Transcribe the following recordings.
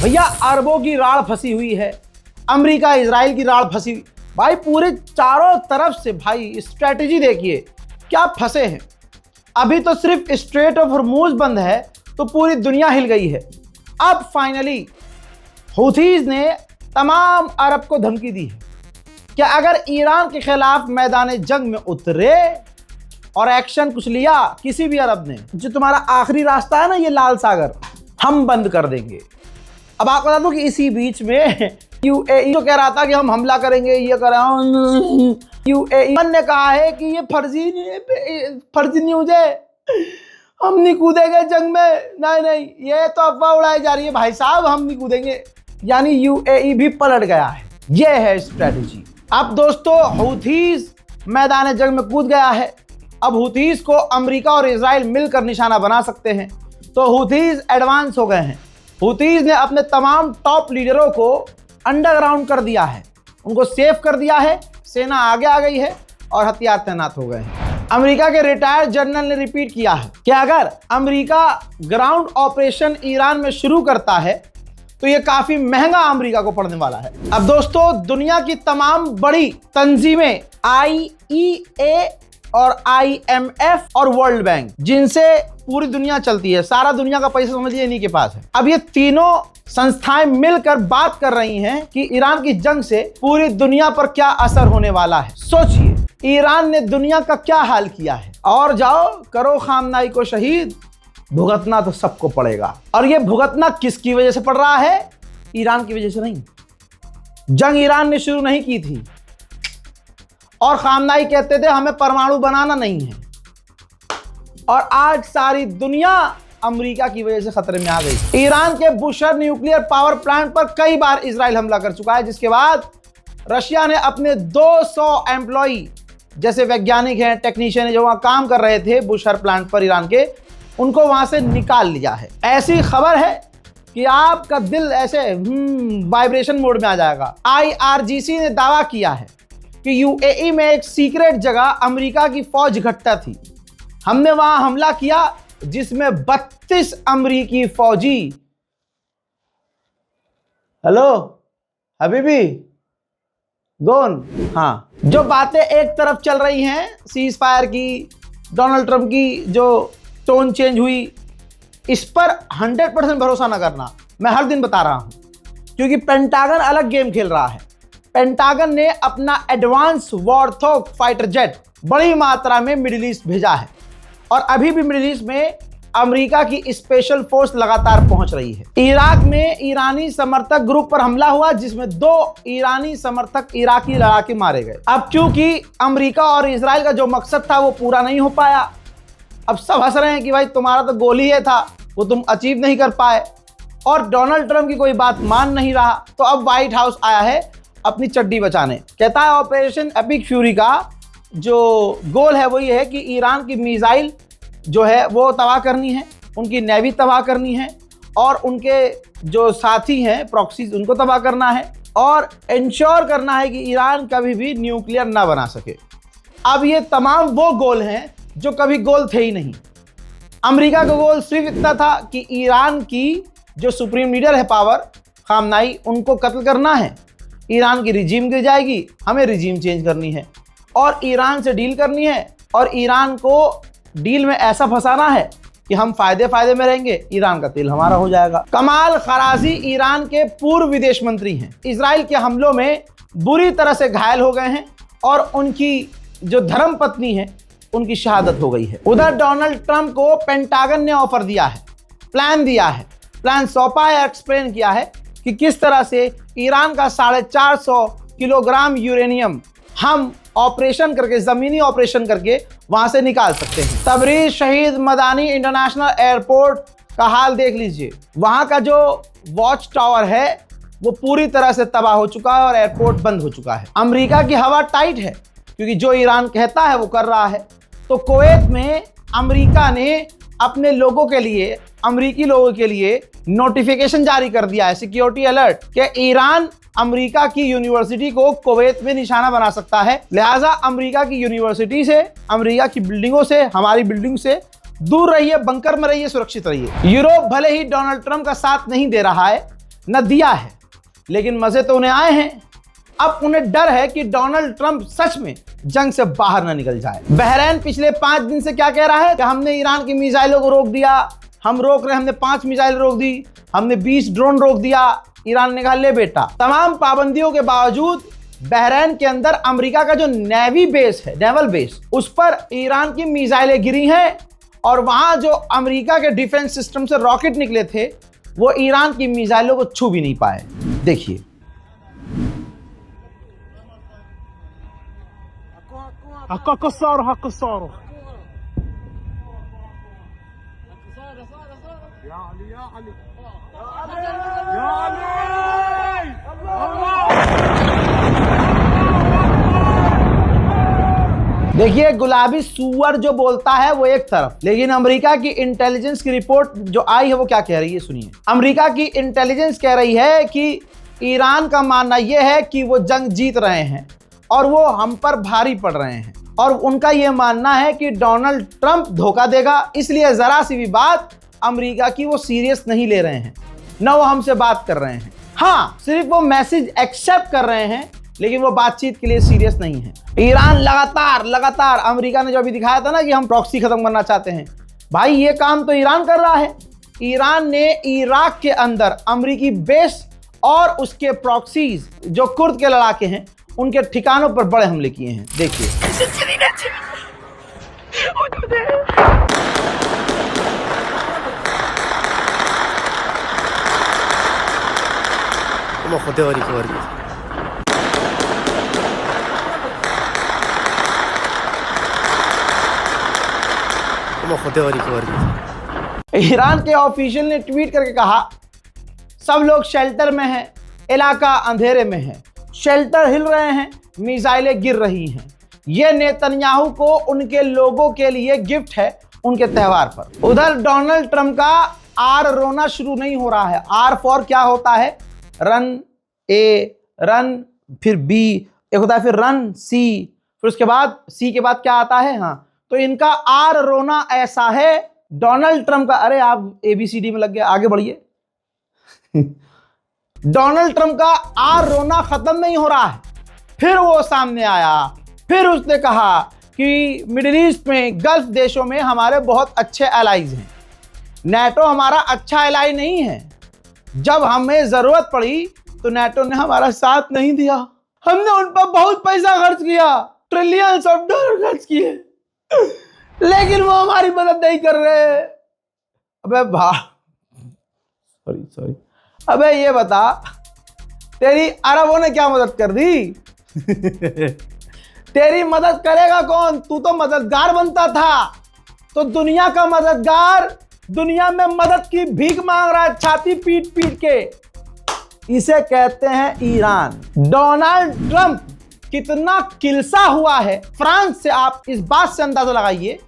भैया अरबों की राड़ फंसी हुई है, अमेरिका इजराइल की राड़ फंसी हुई भाई, पूरे चारों तरफ से भाई स्ट्रेटेजी देखिए क्या फंसे हैं। अभी तो सिर्फ स्ट्रेट ऑफ हॉर्मूज बंद है तो पूरी दुनिया हिल गई है। अब फाइनली हूथीज ने तमाम अरब को धमकी दी है कि अगर ईरान के खिलाफ मैदान जंग में उतरे और एक्शन कुछ लिया किसी भी अरब ने, जो तुम्हारा आखिरी रास्ता है ना ये लाल सागर, हम बंद कर देंगे। अब आपको बता दूं कि इसी बीच में यूएई जो कह रहा था कि हम हमला करेंगे, ये कर रहा हूं, यूएई ने कहा है कि ये फर्जी न्यूज है, हम नहीं कूदेंगे जंग में, नहीं ये तो अफवाह उड़ाई जा रही है भाई साहब, हम नहीं कूदेंगे। यानी यूएई भी पलट गया है। ये है स्ट्रेटेजी। अब दोस्तों हूथीज मैदान जंग में कूद गया है। अब हूथीज को अमेरिका और इजराइल मिलकर निशाना बना सकते हैं, तो हूथीज एडवांस हो गए हैं। हूथीज ने अपने तमाम टॉप लीडरों को अंडरग्राउंड कर दिया है, उनको सेफ कर दिया है, सेना आगे आ गई है और हथियार तैनात हो गए हैं। अमेरिका के रिटायर्ड जनरल ने रिपीट किया है कि अगर अमेरिका ग्राउंड ऑपरेशन ईरान में शुरू करता है तो ये काफी महंगा अमेरिका को पड़ने वाला है। अब दोस्तों दुनिया की तमाम बड़ी तंजीमें IEA और IMF और वर्ल्ड बैंक, जिनसे पूरी दुनिया चलती है, सारा दुनिया का पैसा समझिए इन्हीं के पास है। अब ये तीनों संस्थाएं मिलकर बात कर रही हैं कि ईरान की जंग से पूरी दुनिया पर क्या असर होने वाला है। सोचिए ईरान ने दुनिया का क्या हाल किया है, और जाओ करो खामनाई को शहीद, भुगतना तो सबको पड़ेगा। और ये भुगतना किसकी वजह से पड़ रहा है? ईरान की वजह से नहीं। जंग ईरान ने शुरू नहीं की थी, और खामनाई कहते थे हमें परमाणु बनाना नहीं है, और आज सारी दुनिया अमेरिका की वजह से खतरे में आ गई। ईरान के बुशर न्यूक्लियर पावर प्लांट पर कई बार इजराइल हमला कर चुका है, जिसके बाद रशिया ने अपने 200 एम्प्लॉई, जैसे वैज्ञानिक हैं, टेक्नीशियन हैं, जो वहां काम कर रहे थे बुशर प्लांट पर ईरान के, उनको वहां से निकाल लिया है। ऐसी खबर है कि आपका दिल ऐसे वाइब्रेशन मोड में आ जाएगा। IRGC ने दावा किया है कि यूएई में एक सीक्रेट जगह अमेरिका की फौज इकट्ठा थी, हमने वहां हमला किया जिसमें 32 अमेरिकी फौजी, हेलो हबीबी गोन, हाँ, जो बातें एक तरफ चल रही हैं सीज फायर की, डोनाल्ड ट्रंप की जो टोन चेंज हुई, इस पर 100% भरोसा ना करना। मैं हर दिन बता रहा हूं, क्योंकि पेंटागन अलग गेम खेल रहा है। पेंटागन ने अपना एडवांस वॉरथॉग फाइटर जेट बड़ी मात्रा में मिडिल ईस्ट भेजा है, और अभी भी मिडिल ईस्ट में अमेरिका की स्पेशल फोर्स लगातार पहुंच रही है। इराक में ईरानी समर्थक ग्रुप पर हमला हुआ, जिसमें 2 ईरानी समर्थक इराकी लड़ा के मारे गए। अब क्योंकि अमेरिका और इजराइल का जो मकसद था वो पूरा नहीं हो पाया, अब सब हंस रहे हैं कि भाई तुम्हारा तो गोल ही ये था, वो तुम अचीव नहीं कर पाए, और डोनाल्ड ट्रंप की कोई बात मान नहीं रहा। तो अब व्हाइट हाउस आया है अपनी चड्डी बचाने, कहता है ऑपरेशन एपिक फ्यूरी का जो गोल है वो ये है कि ईरान की मिसाइल जो है वो तबाह करनी है, उनकी नेवी तबाह करनी है, और उनके जो साथी हैं प्रॉक्सीज उनको तबाह करना है, और इंश्योर करना है कि ईरान कभी भी न्यूक्लियर ना बना सके। अब ये तमाम वो गोल हैं जो कभी गोल थे ही नहीं। अमेरिका का गोल सिर्फ इतना था कि ईरान की जो सुप्रीम लीडर है पावर खामनाई, उनको कत्ल करना है, ईरान की रिजीम गिर जाएगी, हमें रिजीम चेंज करनी है, और ईरान से डील करनी है, और ईरान को डील में ऐसा फंसाना है कि हम फायदे में रहेंगे, ईरान का तेल हमारा हो जाएगा। कमाल खराजी ईरान के पूर्व विदेश मंत्री हैं, इजराइल के हमलों में बुरी तरह से घायल हो गए हैं, और उनकी जो धर्म पत्नी है उनकी शहादत हो गई है। उधर डोनाल्ड ट्रंप को पेंटागन ने ऑफर दिया है, प्लान दिया है, प्लान सौंपा है, एक्सप्लेन किया है कि किस तरह से ईरान का 450 किलोग्राम यूरेनियम हम ऑपरेशन करके, जमीनी ऑपरेशन करके वहां से निकाल सकते हैं। तबरीज शहीद मदानी इंटरनेशनल एयरपोर्ट का हाल देख लीजिए, वहां का जो वॉच टावर है वो पूरी तरह से तबाह हो चुका है और एयरपोर्ट बंद हो चुका है। अमेरिका की हवा टाइट है, क्योंकि जो ईरान कहता है वो कर रहा है। तो कुवैत में अमेरिका ने अपने लोगों के लिए, अमेरिकी लोगों के लिए नोटिफिकेशन जारी कर दिया है, सिक्योरिटी अलर्ट, कि ईरान अमेरिका की यूनिवर्सिटी को कुवैत में निशाना बना सकता है। लिहाजा अमेरिका की यूनिवर्सिटी से, अमेरिका की बिल्डिंगों से, हमारी बिल्डिंग से दूर रहिए, बंकर में रहिए, सुरक्षित रहिए। यूरोप भले ही डोनाल्ड ट्रंप का साथ नहीं दे रहा है, न दिया है, लेकिन मजे तो उन्हें आए हैं। अब उन्हें डर है कि डोनाल्ड ट्रंप सच में जंग से बाहर न निकल जाए। बहरीन पिछले 5 दिन से क्या कह रहा है कि हमने ईरान की मिसाइलों को रोक दिया, हम रोक रहे, हमने 5 मिसाइल रोक दी, हमने 20 ड्रोन रोक दिया। ईरान ने कहा ले बेटा, तमाम पाबंदियों के बावजूद बहरीन के अंदर अमेरिका का जो नेवी बेस है, नेवल बेस, उस पर ईरान की मिसाइलें गिरी हैं और वहां जो अमेरिका के डिफेंस सिस्टम से रॉकेट निकले थे वो ईरान की मिसाइलों को छू भी नहीं पाए। देखिए देखिए गुलाबी सुअर जो बोलता है वो एक तरफ, लेकिन अमेरिका की इंटेलिजेंस की रिपोर्ट जो आई है वो क्या कह रही है सुनिए। अमेरिका की इंटेलिजेंस कह रही है कि ईरान का मानना यह है कि वो जंग जीत रहे हैं और वो हम पर भारी पड़ रहे हैं, और उनका यह मानना है कि डोनाल्ड ट्रंप धोखा देगा, इसलिए जरा सी भी बात अमेरिका की वो सीरियस नहीं ले रहे हैं, न वो हमसे बात कर रहे हैं। हाँ, सिर्फ वो मैसेज एक्सेप्ट कर रहे हैं, लेकिन वो बातचीत के लिए सीरियस नहीं है। ईरान लगातार अमेरिका ने जो अभी दिखाया था ना कि हम प्रॉक्सी खत्म करना चाहते हैं, भाई ये काम तो ईरान कर रहा है। ईरान ने इराक के अंदर अमेरिकी बेस और उसके प्रॉक्सीज जो कुर्द के लड़ाके हैं उनके ठिकानों पर बड़े हमले किए हैं। देखिए ईरान के ऑफिशियल ने ट्वीट करके कहा सब लोग शेल्टर में हैं, इलाका अंधेरे में है, शेल्टर हिल रहे हैं, मिसाइलें गिर रही हैं। यह नेतन्याहू को उनके लोगों के लिए गिफ्ट है उनके त्योहार पर। उधर डोनाल्ड ट्रंप का आर रोना शुरू नहीं हो रहा है। आर फॉर क्या होता है? रन ए, रन फिर बी, एक होता है फिर रन सी, फिर उसके बाद सी के बाद क्या आता है? हाँ, तो इनका आर रोना ऐसा है डोनाल्ड ट्रंप का। अरे आप ABCD में लग गया, आगे बढ़िए। डोनाल्ड ट्रंप का आर रोना खत्म नहीं हो रहा है। फिर वो सामने आया, फिर उसने कहा कि मिडिल ईस्ट में, गल्फ देशों में हमारे बहुत अच्छे एलाइज हैं, नेटो हमारा अच्छा एलाई नहीं है। जब हमें जरूरत पड़ी तो नेटो ने हमारा साथ नहीं दिया। हमने उन पर बहुत पैसा खर्च किया, ट्रिलियंस ऑफ डॉलर खर्च किए, लेकिन वो हमारी मदद नहीं कर रहे। अबे सॉरी अबे ये बता, तेरी अरबों ने क्या मदद कर दी? तेरी मदद करेगा कौन? तू तो मददगार बनता था, तो दुनिया का मददगार दुनिया में मदद की भीख मांग रहा है छाती पीट पीट के। इसे कहते हैं ईरान। डोनाल्ड ट्रंप कितना किलसा हुआ है फ्रांस से, आप इस बात से अंदाजा लगाइए।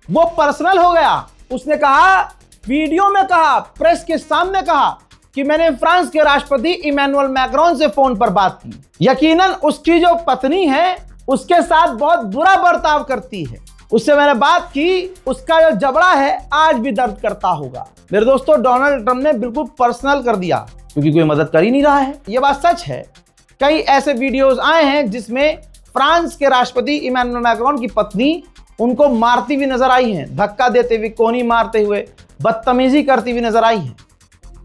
वो पर्सनल हो गया। उसने कहा, वीडियो में कहा, प्रेस के सामने कहा कि मैंने फ्रांस के राष्ट्रपति इमैनुअल मैक्रोन से फोन पर बात की। यकीनन उसकी जो पत्नी है उसके साथ बहुत बुरा बर्ताव करती है, उससे मैंने बात की, उसका जो जबड़ा है आज भी दर्द करता होगा। मेरे दोस्तों, डोनाल्ड ट्रंप ने बिल्कुल पर्सनल कर दिया क्योंकि कोई मदद कर ही नहीं रहा है। ये बात सच है। कई ऐसे वीडियोस आए हैं जिसमें फ्रांस के राष्ट्रपति इमैनुअल मैक्रोन की पत्नी उनको मारती हुई नजर आई है, धक्का देते हुए, कोनी मारते हुए, बदतमीजी करती हुई नजर आई है।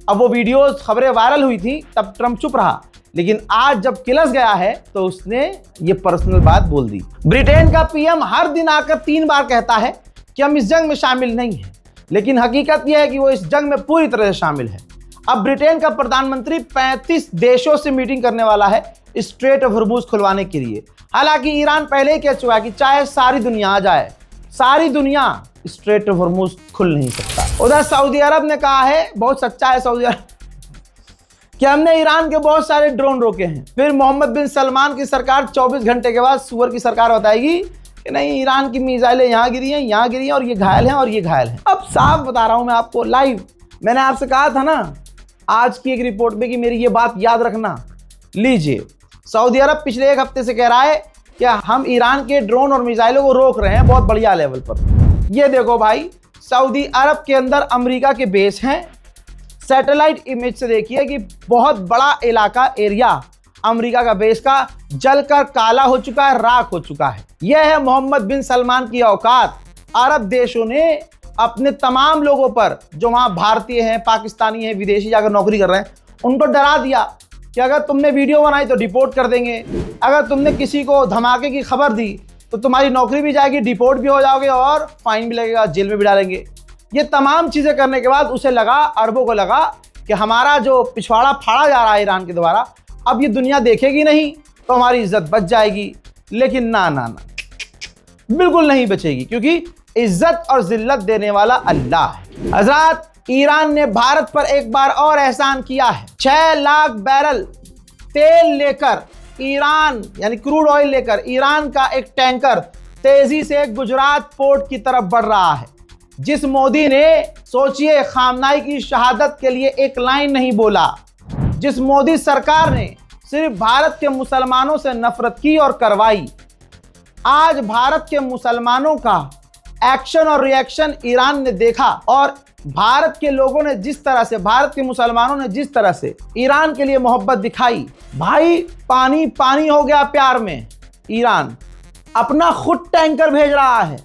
अब वो वीडियोस, खबरें वायरल हुई थी, तब ट्रंप चुप रहा, लेकिन आज जब किलस गया है तो उसने ये पर्सनल बात बोल दी। ब्रिटेन का पीएम हर दिन आकर 3 बार कहता है कि हम इस जंग में शामिल नहीं हैं, लेकिन हकीकत यह है कि वो इस जंग में पूरी तरह से शामिल है। अब ब्रिटेन का प्रधानमंत्री 35 देशों से मीटिंग करने वाला है स्ट्रेट ऑफ हॉर्मुज खुलवाने के लिए। हालांकि ईरान पहले ही कह चुका है कि चाहे सारी दुनिया आ जाए, सारी दुनिया स्ट्रेट ऑफ हॉर्मुज खुल नहीं सकता। उधर सऊदी अरब ने कहा है, बहुत सच्चा है सऊदी अरब, कि हमने ईरान के बहुत सारे ड्रोन रोके हैं। फिर मोहम्मद बिन सलमान की सरकार 24 घंटे के बाद सुअर की सरकार बताएगी कि नहीं, ईरान की मिसाइलें यहाँ गिरी हैं, यहाँ गिरी हैं, और ये घायल हैं और ये घायल हैं। अब साफ बता रहा हूं मैं आपको लाइव। मैंने आपसे कहा था ना आज की एक रिपोर्ट में कि मेरी ये बात याद रखना। लीजिए, सऊदी अरब पिछले 1 हफ्ते से कह रहा है कि हम ईरान के ड्रोन और मिसाइलों को रोक रहे हैं बहुत बढ़िया लेवल पर। ये देखो भाई, सऊदी अरब के अंदर अमेरिका के बेस हैं, सैटेलाइट इमेज से देखिए कि बहुत बड़ा इलाका एरिया अमेरिका का बेस का जलकर काला हो चुका है, राख हो चुका है। यह है मोहम्मद बिन सलमान की औकात। अरब देशों ने अपने तमाम लोगों पर, जो वहां भारतीय हैं, पाकिस्तानी हैं, विदेशी जाकर नौकरी कर रहे हैं, उनको डरा दिया कि अगर तुमने वीडियो बनाई तो डिपोर्ट कर देंगे, अगर तुमने किसी को धमाके की खबर दी तो तुम्हारी नौकरी भी जाएगी, डिपोर्ट भी हो जाओगे और फाइन भी लगेगा, जेल में भी डालेंगे। ये तमाम चीज़ें करने के बाद उसे लगा, अरबों को लगा कि हमारा जो पिछवाड़ा फाड़ा जा रहा है ईरान के द्वारा, अब ये दुनिया देखेगी नहीं तो हमारी इज्जत बच जाएगी। लेकिन ना ना ना, बिल्कुल नहीं बचेगी, क्योंकि इज्जत और जिल्लत देने वाला अल्लाह है। हजरात, ईरान ने भारत पर एक बार और एहसान किया है। 6 लाख बैरल तेल लेकर ईरान, यानी क्रूड ऑयल लेकर ईरान का एक टैंकर तेजी से गुजरात पोर्ट की तरफ बढ़ रहा है। जिस मोदी ने, सोचिए, खामनाई की शहादत के लिए एक लाइन नहीं बोला, जिस मोदी सरकार ने सिर्फ भारत के मुसलमानों से नफरत की और करवाई, आज भारत के मुसलमानों का एक्शन और रिएक्शन ईरान ने देखा और भारत के लोगों ने जिस तरह से, भारत के मुसलमानों ने जिस तरह से ईरान के लिए मोहब्बत दिखाई, भाई पानी पानी हो गया प्यार में। ईरान अपना खुद टैंकर भेज रहा है।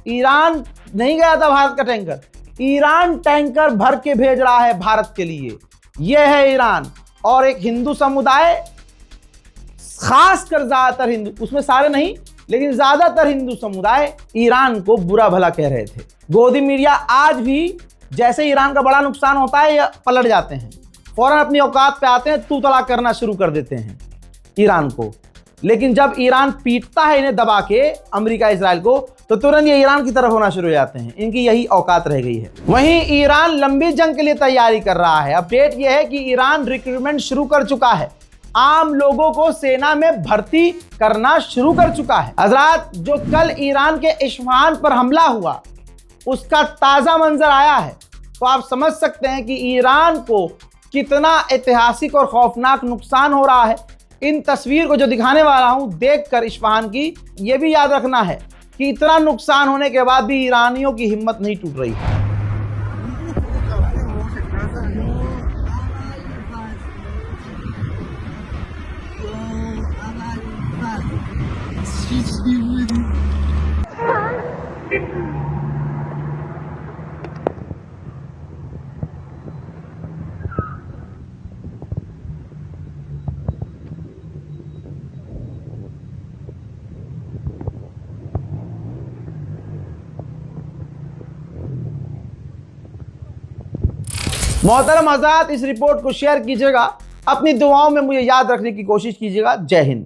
ईरान नहीं गया था भारत का टैंकर, ईरान टैंकर भर के भेज रहा है भारत के लिए। यह है ईरान। और एक हिंदू समुदाय, खासकर ज्यादातर हिंदू, उसमें सारे नहीं लेकिन ज्यादातर हिंदू समुदाय ईरान को बुरा भला कह रहे थे। गोदी मीडिया आज भी जैसे ईरान का बड़ा नुकसान होता है या पलट जाते हैं, फौरन अपनी औकात पे आते हैं, तू तड़ाक करना शुरू कर देते हैं ईरान को। लेकिन जब ईरान पीटता है इन्हें दबा के, अमेरिका इजराइल को, तो तुरंत ये ईरान की तरफ होना शुरू हो जाते हैं। इनकी यही औकात रह गई है। वहीं ईरान लंबी जंग के लिए तैयारी कर रहा है। अपडेट यह है कि ईरान रिक्रूटमेंट शुरू कर चुका है, आम लोगों को सेना में भर्ती करना शुरू कर चुका है। हजरात, जो कल ईरान के इस्फहान पर हमला हुआ, उसका ताजा मंजर आया है, तो आप समझ सकते हैं कि ईरान को कितना ऐतिहासिक और खौफनाक नुकसान हो रहा है। इन तस्वीर को जो दिखाने वाला हूं, देखकर इस्फहान की, यह भी याद रखना है कि इतना नुकसान होने के बाद भी ईरानियों की हिम्मत नहीं टूट रही है। मोहतरम हज़रात, इस रिपोर्ट को शेयर कीजिएगा, अपनी दुआओं में मुझे याद रखने की कोशिश कीजिएगा। जय हिंद।